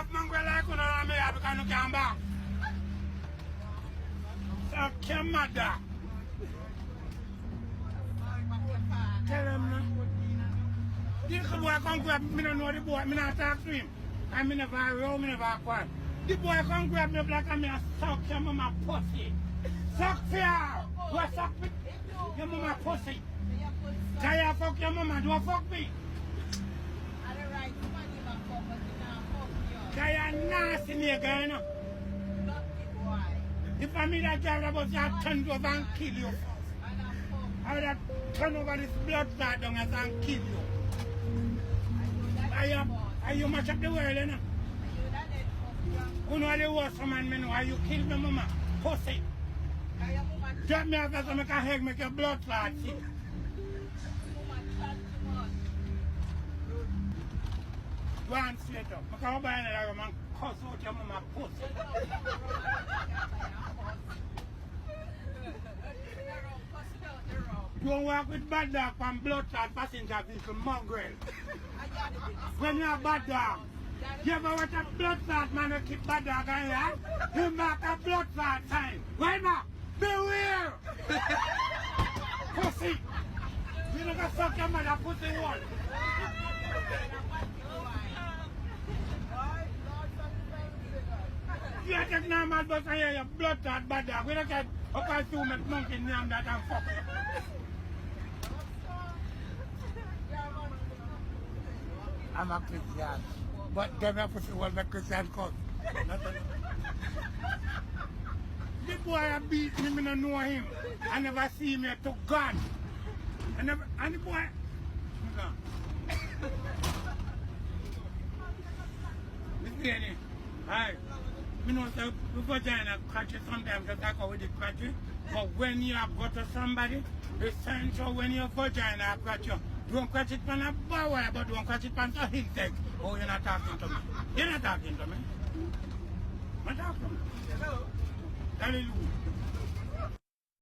have mongrel like one of me because you can't back. So, come mother. Tell him now. This boy come grab me, don't know the boy, I don't talk to him. I never roll, I never quiet. The boy come grab me like I'm a suck your mama pussy. Suck fear. What suck me? Your mama pussy. Kaya fuck your mama, do you fuck me? Kaya nasty nigga, you know. If I meet that girl about to turn over and kill you. I would have turned over this blood clot down and kill you. Are you much of the world, you know? You know the worst man, me know. Are you kill my mama? Pussy. Drop me off so I can hug, make your blood clot, see? Go and straight up. I can't buy another room and cuss out your mama pussy. Don't walk with bad dog from blood clot passenger vehicle mongrel. When you're a bad dog, you ever watch a blood clot man who keep bad dog on here? You mark a blood clot sign. Why not? Beware! Pussy! You never suck your mother pussy one. You take normal bus and your blood clot bad dog. We don't get up and 2 minutes monkey name that and fuck you. I'm a Christian, but them are pussy will make Christian cut. The boy I beat me, I don't know him. I never see him yet to God. And the boy, listen, hi. You know, the vagina crutches sometimes just like how we did crutches. But when you have got to somebody, essential when your vagina crutch you. Don't catch it on a bower, but don't catch it on a insect. Oh, you're not talking to me. You're not talking to me. I'm talking to me. Hello. Hallelujah.